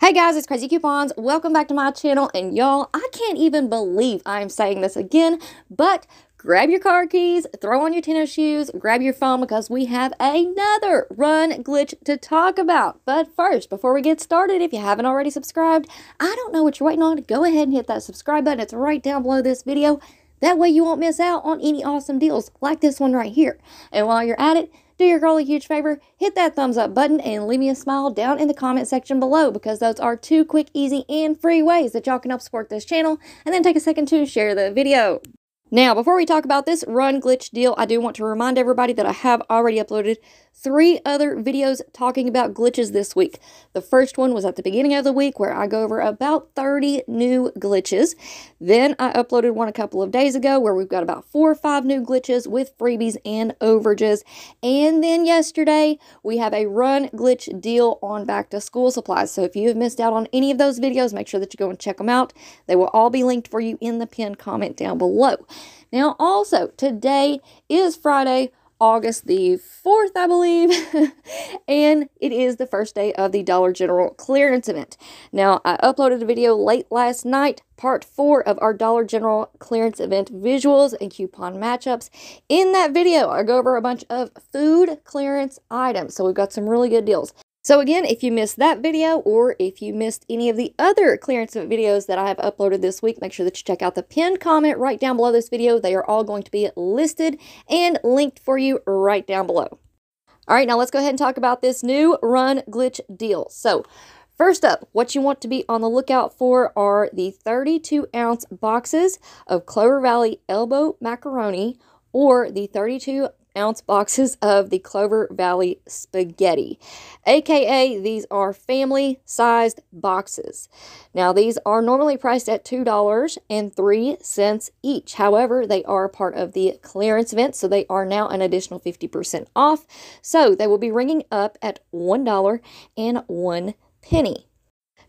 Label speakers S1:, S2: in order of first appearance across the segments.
S1: Hey guys, it's Craz-E Coupons. Welcome back to my channel, and y'all, I can't even believe I'm saying this again, but grab your car keys, throw on your tennis shoes, grab your phone because we have another run glitch to talk about. But first, before we get started, if you haven't already subscribed, I don't know what you're waiting on. Go ahead and hit that subscribe button. It's right down below this video. That way you won't miss out on any awesome deals like this one right here. And while you're at it, do your girl a huge favor, hit that thumbs up button and leave me a smile down in the comment section below, because those are two quick, easy, and free ways that y'all can help support this channel, and then take a second to share the video. Now, before we talk about this run glitch deal, I do want to remind everybody that I have already uploaded 3 other videos talking about glitches this week. The first one was at the beginning of the week where I go over about 30 new glitches. Then I uploaded one a couple of days ago where we've got about 4 or 5 new glitches with freebies and overages. And then yesterday we have a run glitch deal on back to school supplies. So if you have missed out on any of those videos, make sure that you go and check them out. They will all be linked for you in the pinned comment down below. Now also, today is Friday, August the 4th, I believe, and it is the first day of the Dollar General clearance event. Now, I uploaded a video late last night, part 4 of our Dollar General clearance event visuals and coupon matchups. In that video, I go over a bunch of food clearance items, so we've got some really good deals. So again, if you missed that video, or if you missed any of the other clearance videos that I have uploaded this week, make sure that you check out the pinned comment right down below this video. They are all going to be listed and linked for you right down below. All right, now let's go ahead and talk about this new run glitch deal. So first up, what you want to be on the lookout for are the 32-ounce boxes of Clover Valley elbow macaroni, or the 32-ounce boxes of the Clover Valley spaghetti, aka these are family-sized boxes. Now, these are normally priced at $2.03 each. However, they are part of the clearance event, so they are now an additional 50% off. So they will be ringing up at $1.01.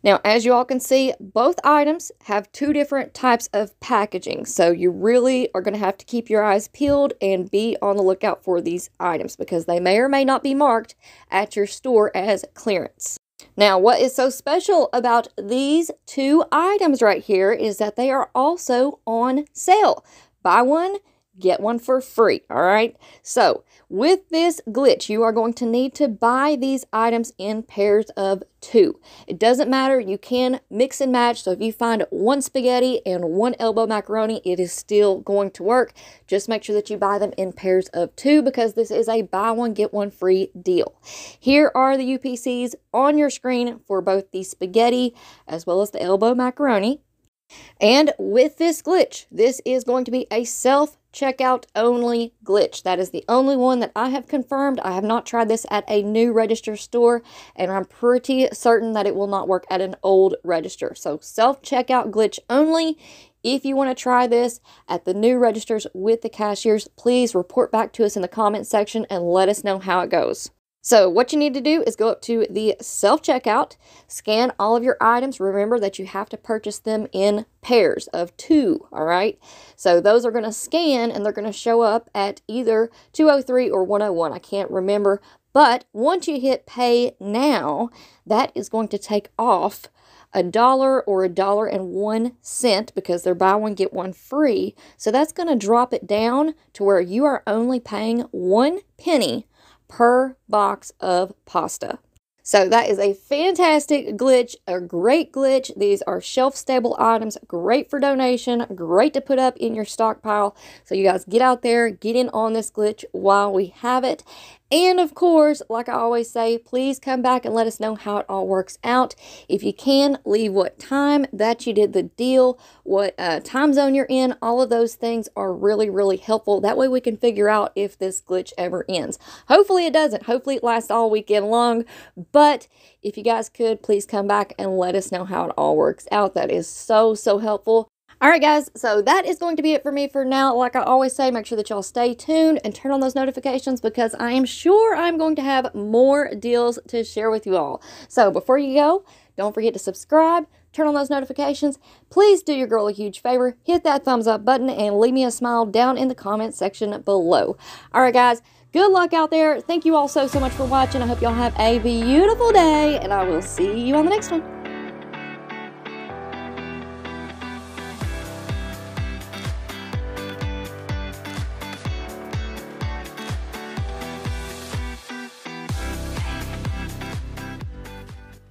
S1: Now, as you all can see, both items have 2 different types of packaging, so you really are going to have to keep your eyes peeled and be on the lookout for these items, because they may or may not be marked at your store as clearance. Now, what is so special about these 2 items right here is that they are also on sale. Buy one, get one for free, all right? So, with this glitch, you are going to need to buy these items in pairs of 2. It doesn't matter, you can mix and match, so if you find 1 spaghetti and 1 elbow macaroni, it is still going to work. Just make sure that you buy them in pairs of 2, because this is a buy one, get one free deal. Here are the UPCs on your screen for both the spaghetti as well as the elbow macaroni. And with this glitch, this is going to be a self-checkout only glitch. That is the only one that I have confirmed. I have not tried this at a new register store, and I'm pretty certain that it will not work at an old register. So self-checkout glitch only. If you want to try this at the new registers with the cashiers, please report back to us in the comment section and let us know how it goes. So what you need to do is go up to the self-checkout, scan all of your items. Remember that you have to purchase them in pairs of 2, all right? So those are going to scan, and they're going to show up at either 203 or 101. I can't remember. But once you hit pay now, that is going to take off $1 or $1.01, because they're buy one, get one free. So that's going to drop it down to where you are only paying 1 penny per box of pasta. So that is a fantastic glitch, a great glitch. These are shelf-stable items, great for donation, great to put up in your stockpile. So you guys get out there, get in on this glitch while we have it. And of course, like I always say, please come back and let us know how it all works out. If you can, leave what time that you did the deal, what time zone you're in. All of those things are really, really helpful. That way we can figure out if this glitch ever ends. Hopefully it doesn't. Hopefully it lasts all weekend long. But if you guys could, please come back and let us know how it all works out. That is so, so helpful. All right, guys, so that is going to be it for me for now. Like I always say, make sure that y'all stay tuned and turn on those notifications, because I am sure I'm going to have more deals to share with you all. So before you go, don't forget to subscribe, turn on those notifications. Please do your girl a huge favor, hit that thumbs up button, and leave me a smile down in the comment section below. All right, guys, good luck out there. Thank you all so much for watching. I hope y'all have a beautiful day, and I will see you on the next one.